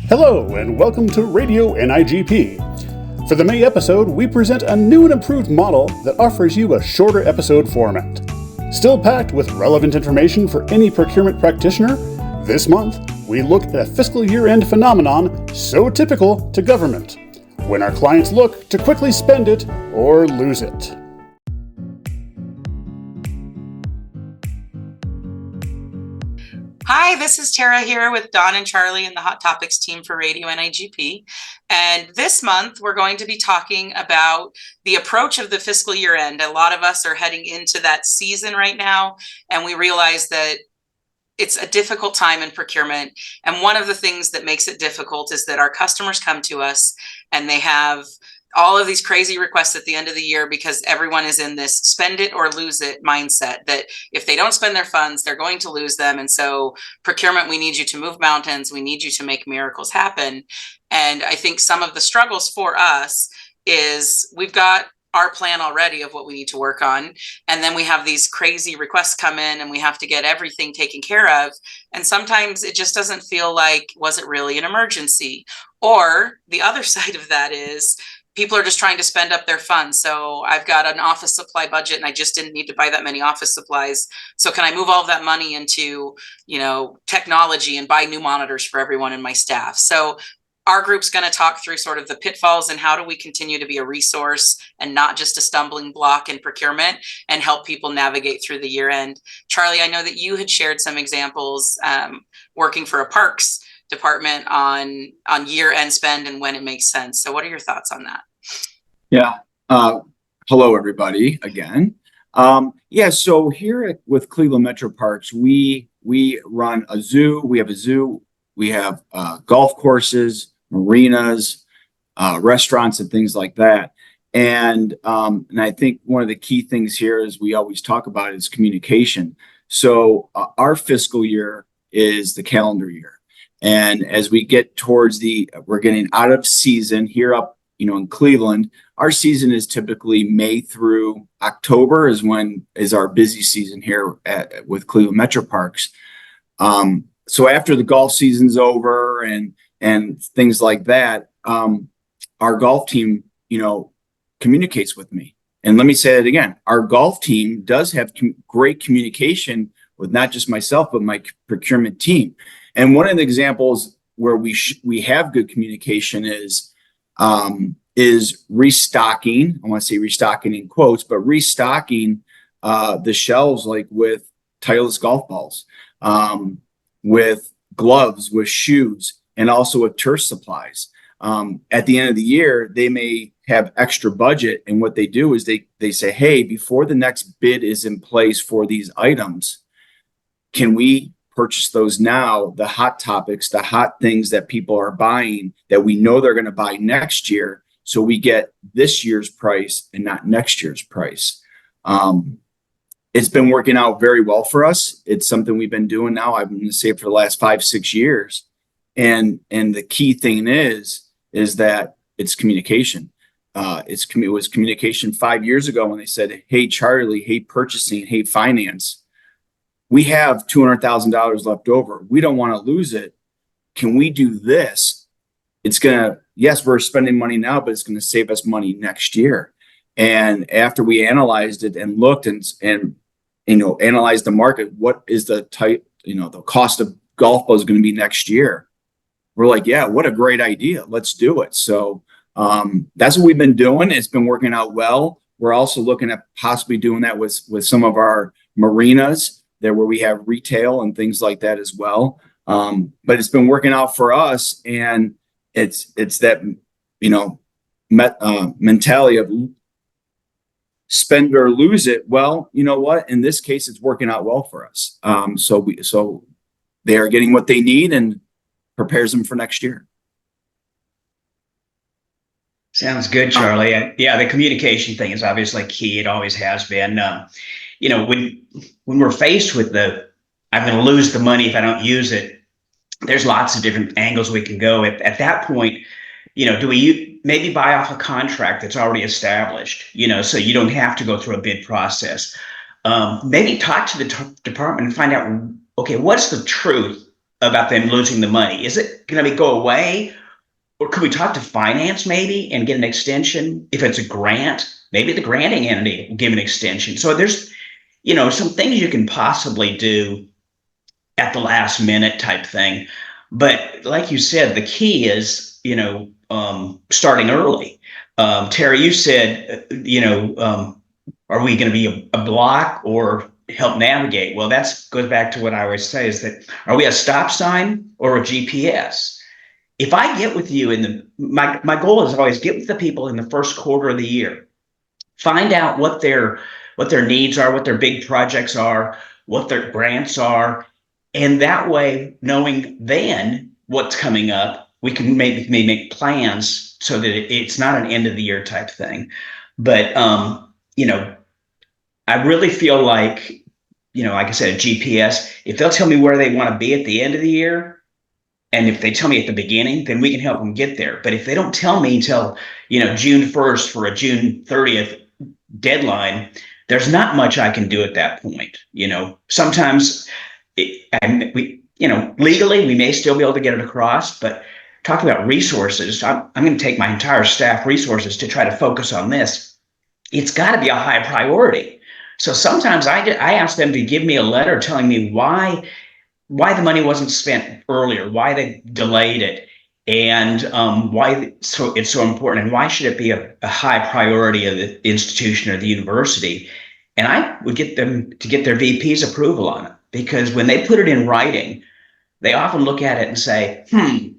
Hello, and welcome to Radio NIGP. For the May episode, we present a new and improved model that offers you a shorter episode format. Still packed with relevant information for any procurement practitioner, this month we look at a fiscal year-end phenomenon so typical to government, when our clients look to quickly spend it or lose it. Hi, this is Tara here with Don and Charlie and the Hot Topics team for Radio NIGP. And this month, we're going to be talking about the approach of the fiscal year end. A lot of us are heading into that season right now, and we realize that it's a difficult time in procurement. And one of the things that makes it difficult is that our customers come to us and they have all of these crazy requests at the end of the year because everyone is in this spend it or lose it mindset that if they don't spend their funds, they're going to lose them. And so procurement, we need you to move mountains. We need you to make miracles happen. And I think some of the struggles for us is we've got our plan already of what we need to work on. And then we have these crazy requests come in and we have to get everything taken care of. And sometimes it just doesn't feel like, was it really an emergency? Or the other side of that is people are just trying to spend up their funds. So I've got an office supply budget and I just didn't need to buy that many office supplies. So can I move all of that money into, technology and buy new monitors for everyone in my staff? So our group's going to talk through sort of the pitfalls and how do we continue to be a resource and not just a stumbling block in procurement and help people navigate through the year end. Charlie, I know that you had shared some examples working for a parks department on year end spend and when it makes sense. So what are your thoughts on that? Yeah. Hello, everybody, again. So here with Cleveland Metro Parks, we run a zoo. We have a zoo. We have golf courses, marinas, restaurants, and things like that. And I think one of the key things here is we always talk about is communication. So our fiscal year is the calendar year. And as we get towards we're getting out of season here up, in Cleveland, our season is typically May through October is our busy season here with Cleveland Metro Parks. So after the golf season's over and things like that, our golf team, communicates with me. And let me say that again, our golf team does have great communication with not just myself, but my procurement team. And one of the examples where we have good communication is restocking. I want to say restocking in quotes, but restocking the shelves like with Titleist golf balls, with gloves, with shoes, and also with turf supplies. At the end of the year, they may have extra budget, and what they do is they say, hey, before the next bid is in place for these items, can we purchase those now, the hot topics, the hot things that people are buying that we know they're going to buy next year, so we get this year's price and not next year's price. It's been working out very well for us. It's something we've been doing now, I'm going to say, for the last 5-6 years. And the key thing is that it's communication. It was communication 5 years ago when they said, hey, Charlie, hey, purchasing, hey, finance, we have $200,000 left over. We don't want to lose it. Can we do this? Yes, we're spending money now, but it's going to save us money next year. And after we analyzed it and looked and analyzed the market, what is the cost of golf balls going to be next year? We're like, yeah, what a great idea. Let's do it. So that's what we've been doing. It's been working out well. We're also looking at possibly doing that with some of our marinas there where we have retail and things like that as well. But it's been working out for us, and it's that mentality of spend or lose it. Well, you know what? In this case, it's working out well for us. So they are getting what they need and prepares them for next year. Sounds good, Charlie. Yeah, the communication thing is obviously key. It always has been. When we're faced with I'm going to lose the money if I don't use it, there's lots of different angles we can go. At that point, do we maybe buy off a contract that's already established, so you don't have to go through a bid process? Maybe talk to the department and find out, okay, what's the truth about them losing the money? Is it going to go away? Or could we talk to finance maybe and get an extension? If it's a grant, maybe the granting entity will give an extension. So there's, some things you can possibly do at the last minute type thing. But like you said, the key is, starting early. Terry, you said, are we going to be a block or help navigate? Well, that goes back to what I always say is that, are we a stop sign or a GPS? If I get with you my goal is always get with the people in the first quarter of the year, find out what their needs are, what their big projects are, what their grants are. And that way, knowing then what's coming up, we can maybe make plans so that it's not an end of the year type thing. But, I really feel like, like I said, a GPS, if they'll tell me where they want to be at the end of the year, and if they tell me at the beginning, then we can help them get there. But if they don't tell me until, June 1st for a June 30th deadline, there's not much I can do at that point. Sometimes legally, we may still be able to get it across, but talking about resources, I'm going to take my entire staff resources to try to focus on this. It's got to be a high priority. So sometimes I ask them to give me a letter telling me why the money wasn't spent earlier, why they delayed it, and why it's so important, and why should it be a high priority of the institution or the university. And I would get them to get their VP's approval on it, because when they put it in writing, they often look at it and say,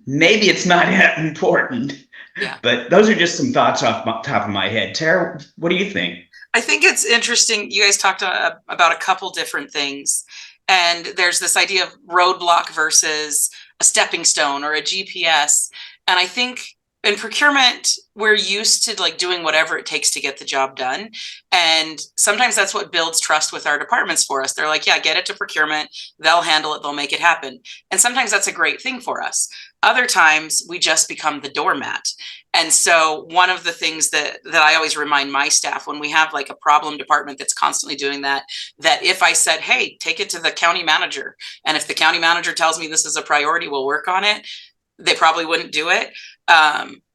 maybe it's not that important. Yeah. But those are just some thoughts off the top of my head. Tara, what do you think? I think it's interesting. You guys talked about a couple different things. And there's this idea of roadblock versus a stepping stone or a GPS. And I think in procurement, we're used to like doing whatever it takes to get the job done. And sometimes that's what builds trust with our departments for us. They're like, yeah, get it to procurement. They'll handle it. They'll make it happen. And sometimes that's a great thing for us. Other times we just become the doormat. And so one of the things that I always remind my staff when we have like a problem department that's constantly doing that if I said, hey, take it to the county manager, and if the county manager tells me this is a priority, we'll work on it, they probably wouldn't do it.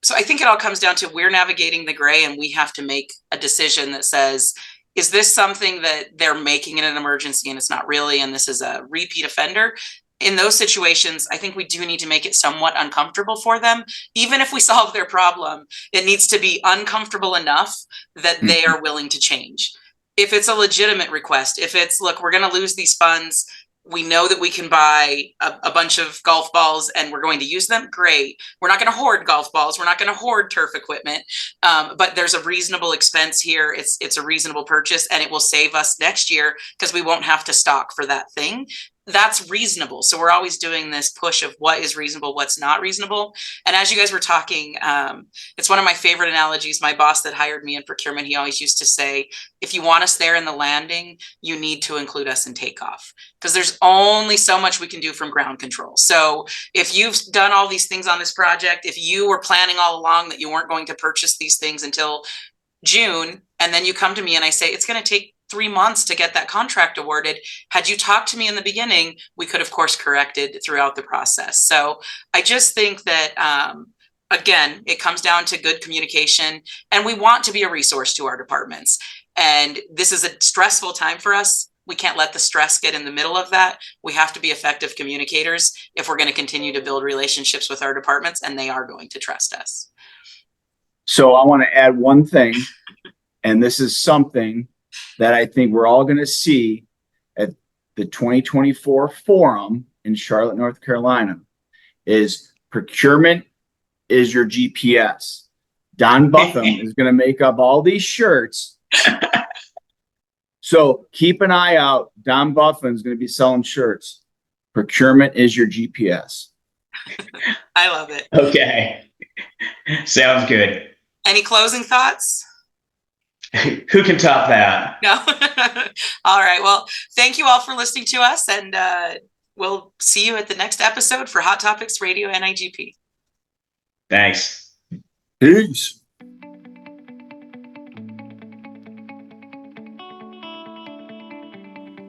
So I think it all comes down to we're navigating the gray, and we have to make a decision that says, is this something that they're making in an emergency and it's not really, and this is a repeat offender? In those situations, I think we do need to make it somewhat uncomfortable for them. Even if we solve their problem, it needs to be uncomfortable enough that they are willing to change. If it's a legitimate request, if it's, look, we're going to lose these funds, we know that we can buy a bunch of golf balls and we're going to use them, great. We're not going to hoard golf balls. We're not going to hoard turf equipment. But there's a reasonable expense here. It's a reasonable purchase, and it will save us next year because we won't have to stock for that thing. That's reasonable. So we're always doing this push of what is reasonable, what's not reasonable. And as you guys were talking, it's one of my favorite analogies. My boss that hired me in procurement, he always used to say, if you want us there in the landing, you need to include us in takeoff, because there's only so much we can do from ground control. So if you've done all these things on this project, if you were planning all along that you weren't going to purchase these things until June, and then you come to me and I say, it's going to take 3 months to get that contract awarded. Had you talked to me in the beginning, we could, of course, corrected throughout the process. So I just think that, again, it comes down to good communication, and we want to be a resource to our departments. And this is a stressful time for us. We can't let the stress get in the middle of that. We have to be effective communicators if we're going to continue to build relationships with our departments, and they are going to trust us. So I want to add one thing, and this is something that I think we're all going to see at the 2024 forum in Charlotte, North Carolina, is procurement is your GPS. Don Buffum is going to make up all these shirts. So keep an eye out. Don Buffum is going to be selling shirts. Procurement is your GPS. I love it. Okay. Sounds good. Any closing thoughts? Who can top that? No. All right. Well, thank you all for listening to us, and we'll see you at the next episode for Hot Topics Radio NIGP. Thanks. Peace.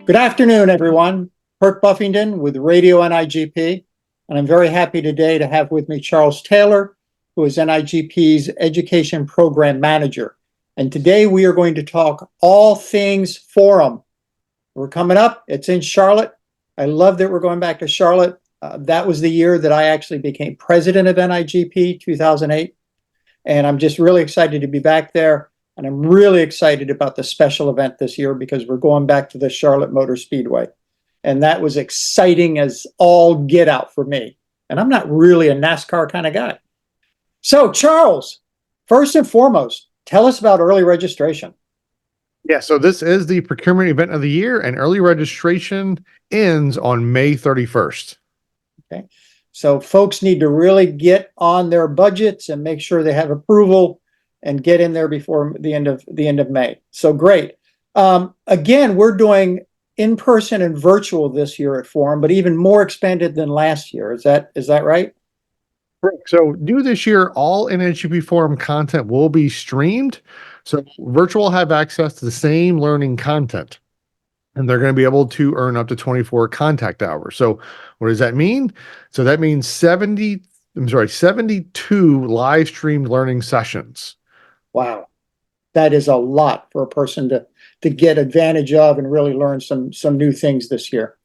Good afternoon, everyone. Kurt Buffington with Radio NIGP, and I'm very happy today to have with me Charles Taylor, who is NIGP's Education Program Manager. And today we are going to talk all things Forum. We're coming up. It's in Charlotte. I love that we're going back to Charlotte. That was the year that I actually became president of NIGP, 2008. And I'm just really excited to be back there. And I'm really excited about the special event this year because we're going back to the Charlotte Motor Speedway. And that was exciting as all get out for me. And I'm not really a NASCAR kind of guy. So, Charles, first and foremost, tell us about early registration. Yeah, so this is the procurement event of the year, and early registration ends on May 31st. Okay. So folks need to really get on their budgets and make sure they have approval and get in there before the end of May. So great. Again, we're doing in-person and virtual this year at Forum, but even more expanded than last year. Is that right? Correct. So new this year, all NIGP Forum content will be streamed. So virtual have access to the same learning content, and they're going to be able to earn up to 24 contact hours. So what does that mean? So that means 72 live streamed learning sessions. Wow. That is a lot for a person to get advantage of and really learn some new things this year.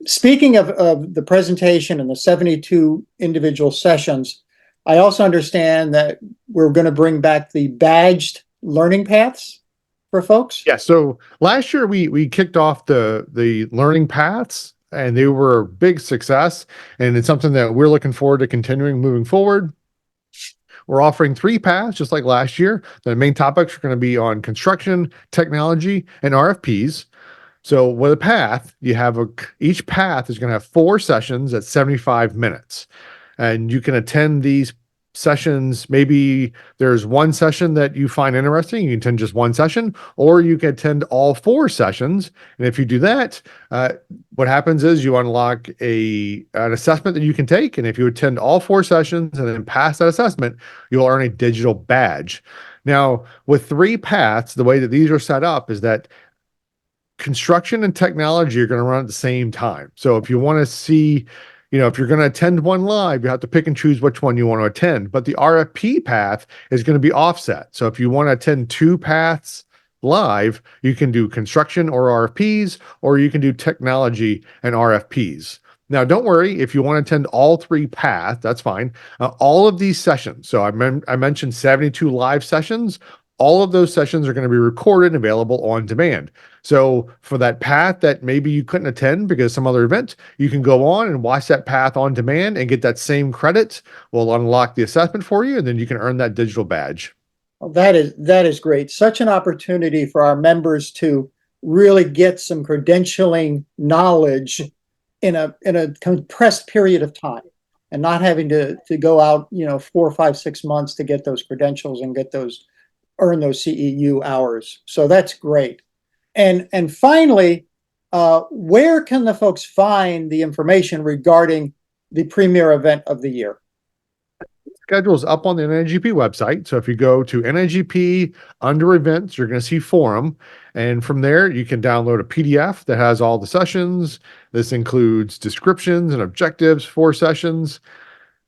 Speaking of the presentation and the 72 individual sessions, I also understand that we're going to bring back the badged learning paths for folks. Yeah. So last year we kicked off the learning paths, and they were a big success. And it's something that we're looking forward to continuing moving forward. We're offering 3 paths, just like last year. The main topics are going to be on construction, technology, and RFPs. So with a path, each path is going to have 4 sessions at 75 minutes. And you can attend these sessions. Maybe there's one session that you find interesting, you can attend just one session, or you can attend all 4 sessions. And if you do that, what happens is you unlock an assessment that you can take. And if you attend all 4 sessions and then pass that assessment, you'll earn a digital badge. Now, with 3 paths, the way that these are set up is that construction and technology are going to run at the same time. So if you want to see, if you're going to attend one live, you have to pick and choose which one you want to attend. But the RFP path is going to be offset. So if you want to attend 2 paths live, you can do construction or RFPs, or you can do technology and RFPs. Now, don't worry, if you want to attend all 3 paths, that's fine. All of these sessions, so I mentioned 72 live sessions. All of those sessions are going to be recorded and available on demand. So for that path that maybe you couldn't attend because of some other event, you can go on and watch that path on demand and get that same credit. We'll unlock the assessment for you, and then you can earn that digital badge. Well, that is great. Such an opportunity for our members to really get some credentialing knowledge in a compressed period of time, and not having to go out 4, 5, 6 months to get those credentials and earn those CEU hours. So that's great. And finally, where can the folks find the information regarding the premier event of the year? Schedule is up on the NIGP website. So if you go to NIGP under events, you're going to see Forum. And from there, you can download a PDF that has all the sessions. This includes descriptions and objectives for sessions.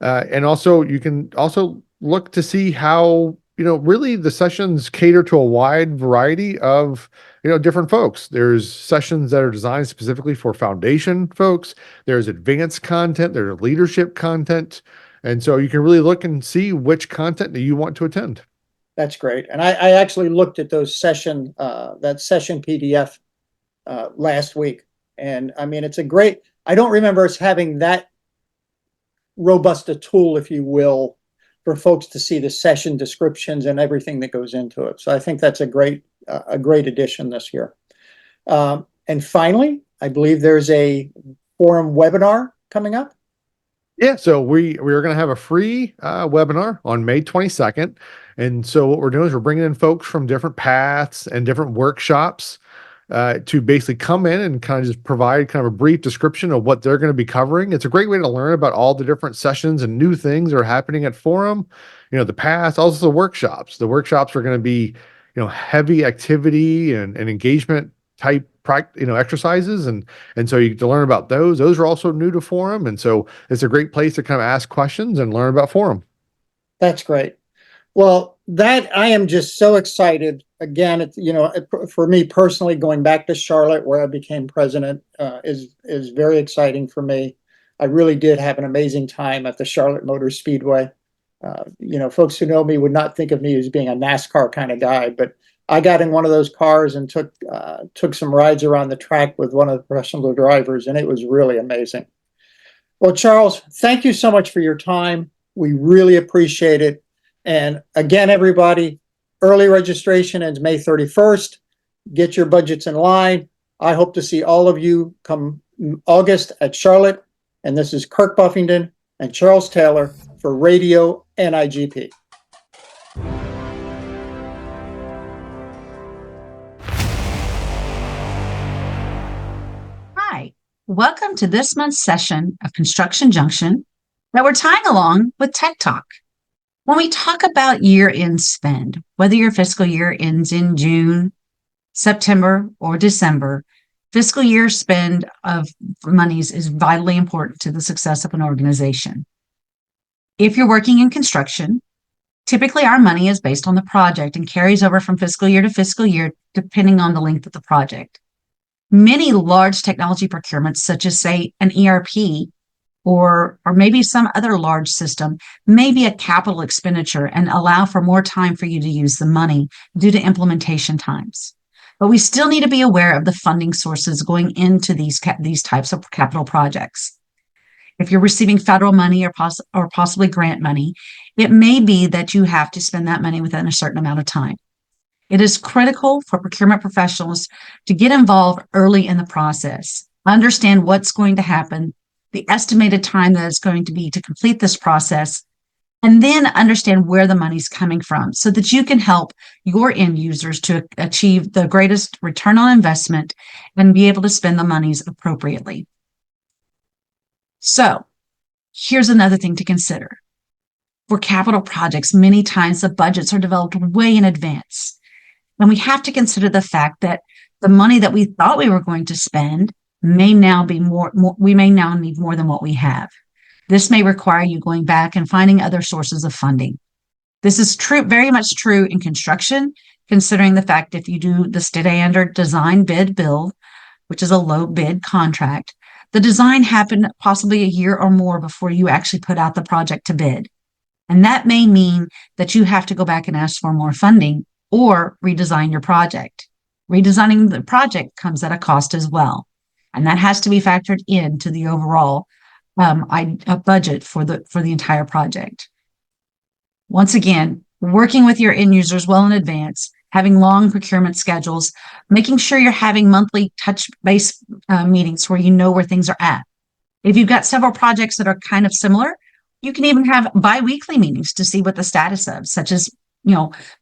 And also, you can also look to see how really the sessions cater to a wide variety of, different folks. There's sessions that are designed specifically for foundation folks. There's advanced content, there's leadership content. And so you can really look and see which content that you want to attend. That's great. And I actually looked at that session PDF last week. And I mean, I don't remember us having that robust a tool, if you will, for folks to see the session descriptions and everything that goes into it. So I think that's a great addition this year. And finally, I believe there's a Forum webinar coming up. Yeah, so we are going to have a free webinar on May 22nd. And so what we're doing is we're bringing in folks from different paths and different workshops to basically come in and kind of just provide kind of a brief description of what they're going to be covering. It's a great way to learn about all the different sessions and new things that are happening at Forum, the paths, also the workshops. The workshops are going to be, heavy activity and engagement type exercises, and so you get to learn about those. Those are also new to Forum, and so it's a great place to kind of ask questions and learn about Forum. That's great. Well, that I am just so excited. Again, it's, for me personally, going back to Charlotte, where I became president, is very exciting for me. I really did have an amazing time at the Charlotte Motor Speedway. Folks who know me would not think of me as being a NASCAR kind of guy, but I got in one of those cars and took some rides around the track with one of the professional drivers, and it was really amazing. Well, Charles, thank you so much for your time. We really appreciate it. And again, everybody, early registration ends May 31st. Get your budgets in line. I hope to see all of you come August at Charlotte. And this is Kirk Buffington and Charles Taylor for Radio NIGP. Hi, welcome to this month's session of Construction Junction that we're tying along with Tech Talk. When we talk about year-end spend, whether your fiscal year ends in June, September, or December, fiscal year spend of monies is vitally important to the success of an organization. If you're working in construction, typically our money is based on the project and carries over from fiscal year to fiscal year, depending on the length of the project. Many large technology procurements, such as, say, an ERP, or maybe some other large system, may be a capital expenditure and allow for more time for you to use the money due to implementation times. But we still need to be aware of the funding sources going into these types of capital projects. If you're receiving federal money or possibly grant money, it may be that you have to spend that money within a certain amount of time. It is critical for procurement professionals to get involved early in the process, understand what's going to happen, the estimated time that it's going to be to complete this process, and then understand where the money's coming from so that you can help your end users to achieve the greatest return on investment and be able to spend the monies appropriately. So here's another thing to consider. For capital projects, many times the budgets are developed way in advance. And we have to consider the fact that the money that we thought we were going to spend may now be we may now need more than what we have. This may require you going back and finding other sources of funding. This is true, very much true in construction, considering the fact if you do the standard design bid build, which is a low bid contract, the design happened possibly a year or more before you actually put out the project to bid. And that may mean that you have to go back and ask for more funding or redesign your project. Redesigning the project comes at a cost as well. And that has to be factored into the overall budget for the entire project. Once again, working with your end users well in advance, having long procurement schedules, making sure you're having monthly touch base meetings where you know where things are at. If you've got several projects that are kind of similar, you can even have bi-weekly meetings to see what the status of, such as,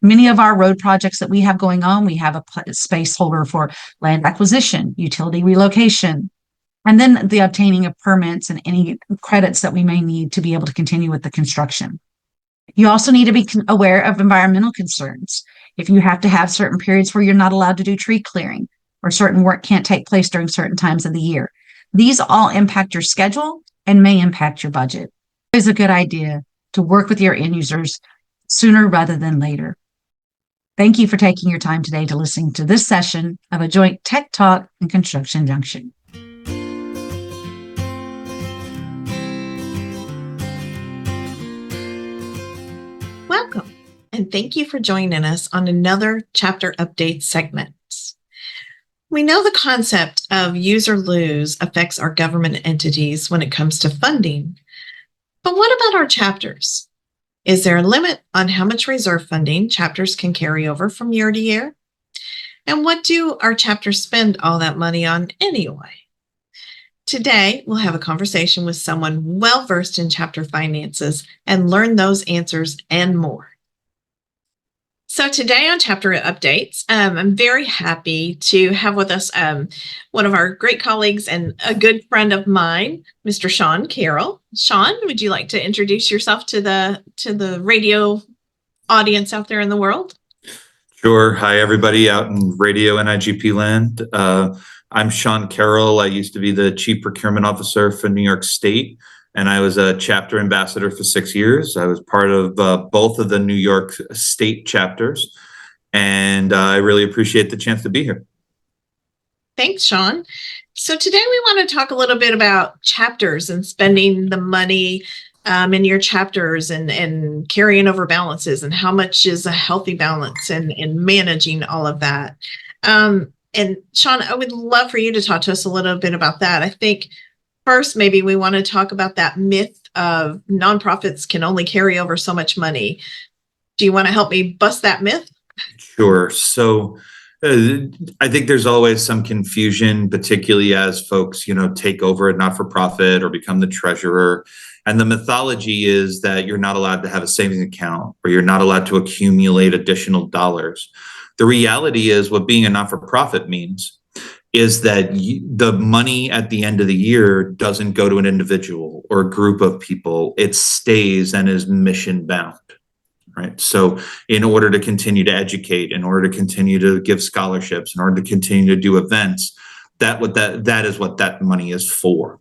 many of our road projects that we have going on, we have a space holder for land acquisition, utility relocation, and then the obtaining of permits and any credits that we may need to be able to continue with the construction. You also need to be aware of environmental concerns. If you have to have certain periods where you're not allowed to do tree clearing or certain work can't take place during certain times of the year, these all impact your schedule and may impact your budget. It's a good idea to work with your end users sooner rather than later. Thank you for taking your time today to listen to this session of a joint Tech Talk and Construction Junction. Welcome, and thank you for joining us on another chapter update segment. We know the concept of use or lose affects our government entities when it comes to funding, but what about our chapters? Is there a limit on how much reserve funding chapters can carry over from year to year? And what do our chapters spend all that money on anyway? Today, we'll have a conversation with someone well-versed in chapter finances and learn those answers and more. So today on Chapter Updates, I'm very happy to have with us one of our great colleagues and a good friend of mine, Mr. Sean Carroll. Sean, would you like to introduce yourself to the radio audience out there in the world? Sure. Hi, everybody out in radio and IGP land. I'm Sean Carroll. I used to be the Chief Procurement Officer for New York State, and I was a chapter ambassador for 6 years. I was part of both of the New York State chapters, and I really appreciate the chance to be here. Thanks, Sean. So today we want to talk a little bit about chapters and spending the money in your chapters and carrying over balances and how much is a healthy balance and managing all of that. And Sean, I would love for you to talk to us a little bit about that. I think first, maybe we want to talk about that myth of nonprofits can only carry over so much money. Do you want to help me bust that myth? Sure. So I think there's always some confusion, particularly as folks, take over a not-for-profit or become the treasurer. And the mythology is that you're not allowed to have a savings account or you're not allowed to accumulate additional dollars. The reality is what being a not-for-profit means is that the money at the end of the year doesn't go to an individual or a group of people. It stays and is mission bound. Right. So in order to continue to educate, in order to continue to give scholarships, in order to continue to do events, that is what that money is for.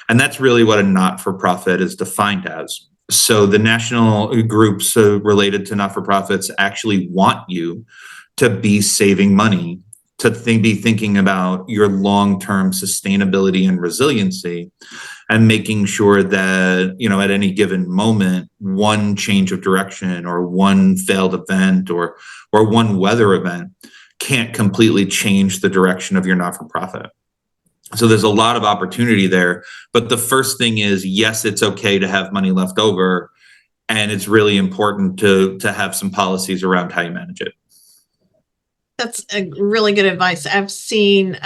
And that's really what a not-for-profit is defined as. So the national groups related to not-for-profits actually want you to be saving money, to be thinking about your long-term sustainability and resiliency, and making sure that, at any given moment, one change of direction or one failed event or one weather event can't completely change the direction of your not-for-profit. So there's a lot of opportunity there. But the first thing is, yes, it's okay to have money left over. And it's really important to have some policies around how you manage it. That's a really good advice. I've seen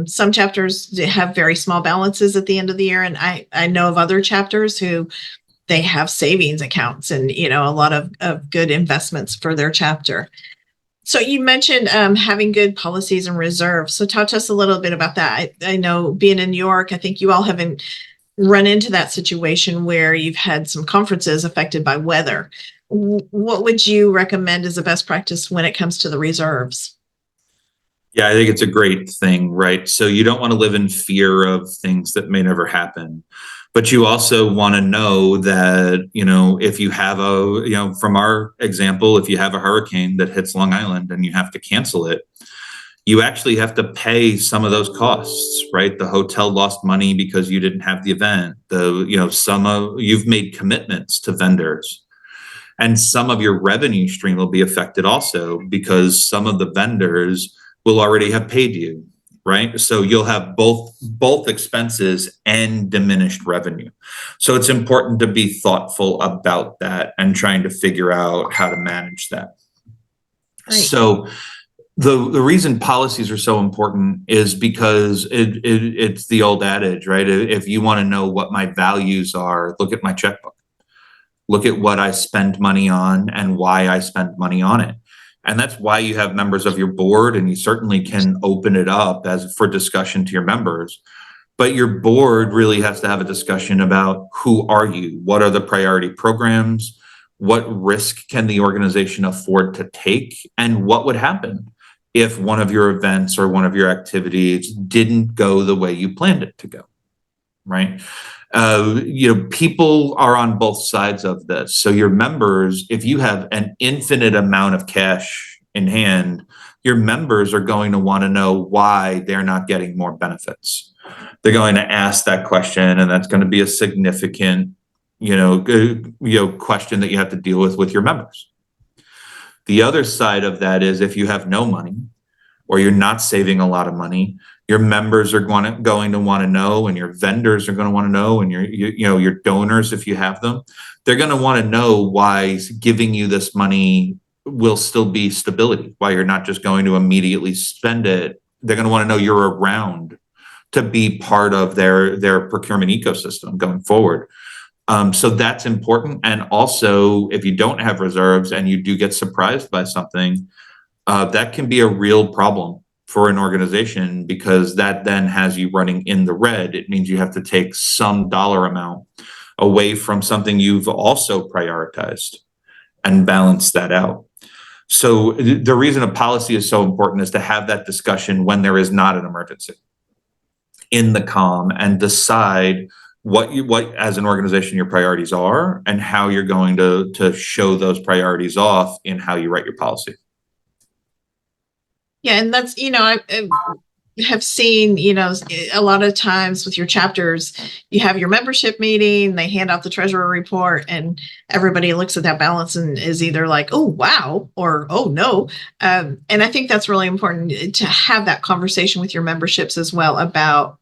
some chapters have very small balances at the end of the year. And I know of other chapters who they have savings accounts and, a lot of good investments for their chapter. So you mentioned having good policies and reserves. So talk to us a little bit about that. I know being in New York, I think you all haven't run into that situation where you've had some conferences affected by weather. What would you recommend as a best practice when it comes to the reserves? Yeah, I think it's a great thing, right? So you don't want to live in fear of things that may never happen. But you also want to know that, if you have from our example, if you have a hurricane that hits Long Island and you have to cancel it, you actually have to pay some of those costs, right? The hotel lost money because you didn't have the event. You've made commitments to vendors. And some of your revenue stream will be affected also because some of the vendors will already have paid you. Right. So you'll have both expenses and diminished revenue. So it's important to be thoughtful about that and trying to figure out how to manage that. Right. So the reason policies are so important is because it's the old adage, right? If you want to know what my values are, look at my checkbook. Look at what I spend money on and why I spend money on it. And that's why you have members of your board, and you certainly can open it up for discussion to your members. But your board really has to have a discussion about who are you? What are the priority programs? What risk can the organization afford to take? And what would happen if one of your events or one of your activities didn't go the way you planned it to go, right? People are on both sides of this. So your members, if you have an infinite amount of cash in hand, your members are going to want to know why they're not getting more benefits. They're going to ask that question, and that's going to be a significant, question that you have to deal with your members. The other side of that is if you have no money or you're not saving a lot of money, your members are going to want to know, and your vendors are going to want to know, and your donors, if you have them, they're going to want to know why giving you this money will still be stability, why you're not just going to immediately spend it. They're going to want to know you're around to be part of their procurement ecosystem going forward. So that's important. And also, if you don't have reserves and you do get surprised by something, that can be a real problem for an organization, because that then has you running in the red. It means you have to take some dollar amount away from something you've also prioritized and balance that out. So the reason a policy is so important is to have that discussion when there is not an emergency in the calm, and decide what as an organization your priorities are and how you're going to show those priorities off in how you write your policy. Yeah, and that's, I have seen, a lot of times with your chapters, you have your membership meeting, they hand out the treasurer report, and everybody looks at that balance and is either like, oh, wow, or, oh, no. And I think that's really important to have that conversation with your memberships as well about,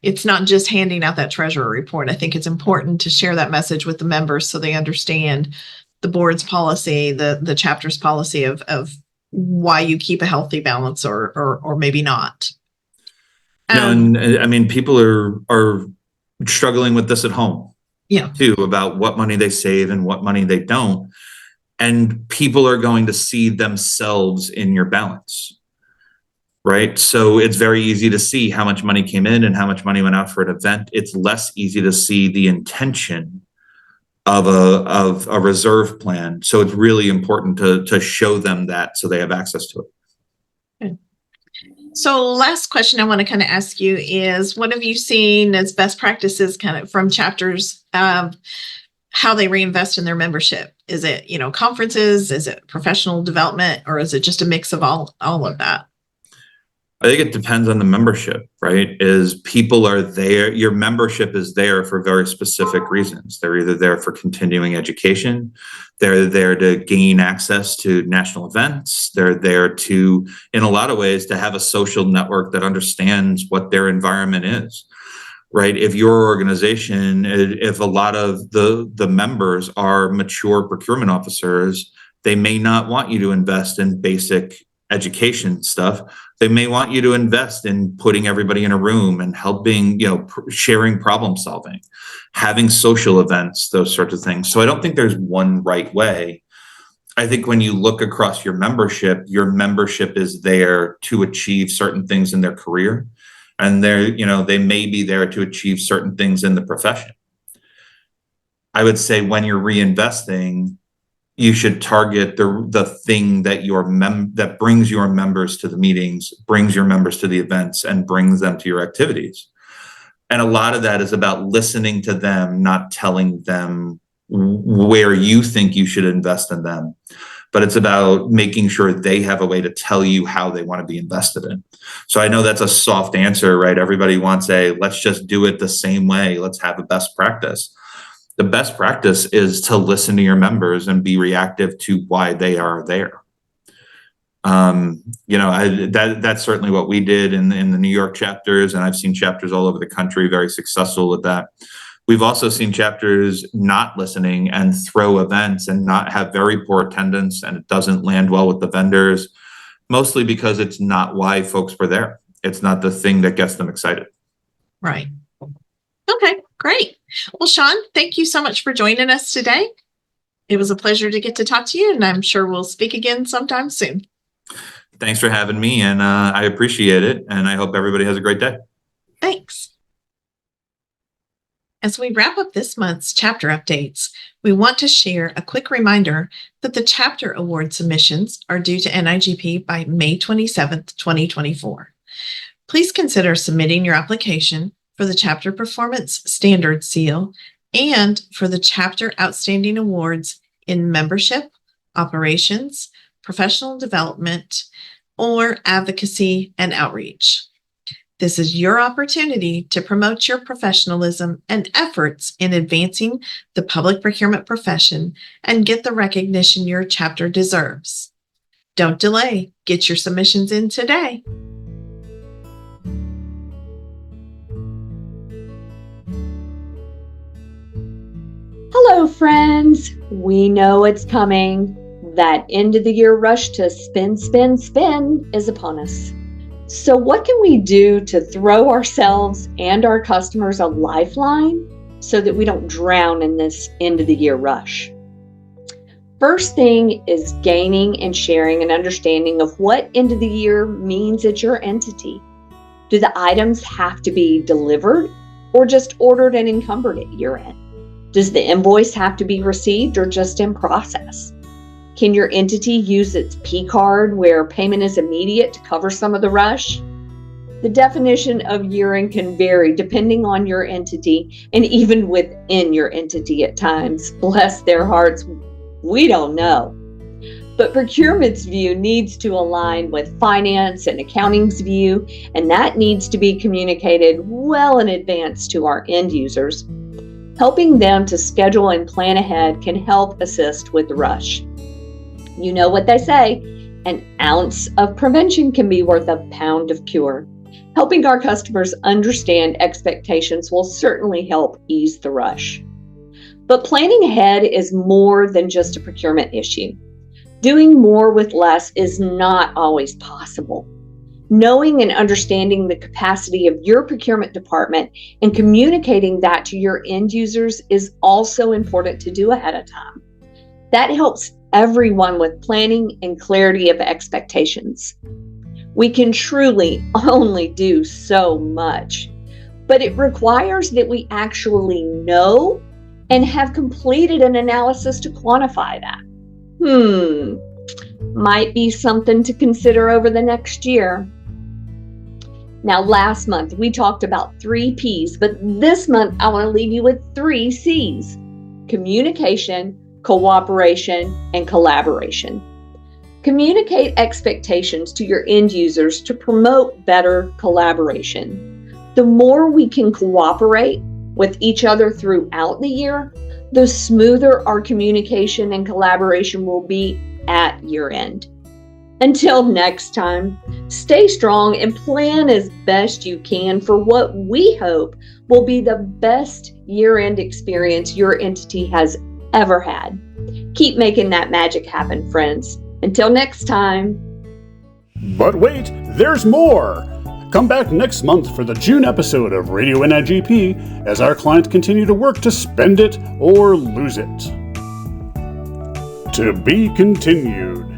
it's not just handing out that treasurer report. I think it's important to share that message with the members so they understand the board's policy, the chapter's policy of why you keep a healthy balance or maybe not. And I mean, people are struggling with this at home, too, about what money they save and what money they don't. And people are going to see themselves in your balance, right? So it's very easy to see how much money came in and how much money went out for an event. It's less easy to see the intention of a reserve plan. So it's really important to show them that so they have access to it. Good. So last question I want to kind of ask you is, what have you seen as best practices kind of from chapters of how they reinvest in their membership? Is it, conferences? Is it professional development? Or is it just a mix of all of that? I think it depends on the membership, right? Is people are there, your membership is there for very specific reasons. They're either there for continuing education, they're there to gain access to national events, they're there to, in a lot of ways, to have a social network that understands what their environment is, right? If your organization, if a lot of the members are mature procurement officers, they may not want you to invest in basic education stuff. They may want you to invest in putting everybody in a room and helping, sharing problem solving, having social events, those sorts of things. So I don't think there's one right way. I think when you look across your membership is there to achieve certain things in their career. And they may be there to achieve certain things in the profession. I would say when you're reinvesting, you should target the thing that that brings your members to the meetings, brings your members to the events, and brings them to your activities. And a lot of that is about listening to them, not telling them where you think you should invest in them. But it's about making sure they have a way to tell you how they want to be invested in. So I know that's a soft answer, right? Everybody wants let's just do it the same way. Let's have a best practice. The best practice is to listen to your members and be reactive to why they are there. That's certainly what we did in the New York chapters, and I've seen chapters all over the country very successful with that. We've also seen chapters not listening and throw events and not have very poor attendance, and it doesn't land well with the vendors, mostly because it's not why folks were there. It's not the thing that gets them excited. Right. Okay, great. Well, Sean, thank you so much for joining us today. It was a pleasure to get to talk to you, and I'm sure we'll speak again sometime soon. Thanks for having me, and I appreciate it, and I hope everybody has a great day. Thanks. As we wrap up this month's chapter updates, we want to share a quick reminder that the chapter award submissions are due to NIGP by May 27th, 2024. Please consider submitting your application for the Chapter Performance Standard Seal and for the Chapter Outstanding Awards in Membership, Operations, Professional Development, or Advocacy and Outreach. This is your opportunity to promote your professionalism and efforts in advancing the public procurement profession and get the recognition your chapter deserves. Don't delay. Get your submissions in today. Hello, friends. We know it's coming. That end of the year rush to spend is upon us. So what can we do to throw ourselves and our customers a lifeline so that we don't drown in this end of the year rush? First thing is gaining and sharing an understanding of what end of the year means at your entity. Do the items have to be delivered or just ordered and encumbered at year end? Does the invoice have to be received or just in process? Can your entity use its P card where payment is immediate to cover some of the rush? The definition of year-end can vary depending on your entity and even within your entity at times. Bless their hearts, we don't know. But procurement's view needs to align with finance and accounting's view, and that needs to be communicated well in advance to our end users. Helping them to schedule and plan ahead can help assist with the rush. You know what they say, an ounce of prevention can be worth a pound of cure. Helping our customers understand expectations will certainly help ease the rush. But planning ahead is more than just a procurement issue. Doing more with less is not always possible. Knowing and understanding the capacity of your procurement department and communicating that to your end users is also important to do ahead of time. That helps everyone with planning and clarity of expectations. We can truly only do so much, but it requires that we actually know and have completed an analysis to quantify that. Might be something to consider over the next year. Now, last month we talked about 3 P's, but this month I want to leave you with 3 C's: communication, cooperation, and collaboration. Communicate expectations to your end users to promote better collaboration. The more we can cooperate with each other throughout the year, the smoother our communication and collaboration will be at year end. Until next time, stay strong and plan as best you can for what we hope will be the best year-end experience your entity has ever had. Keep making that magic happen, friends. Until next time. But wait, there's more! Come back next month for the June episode of Radio NIGP as our clients continue to work to spend it or lose it. To be continued.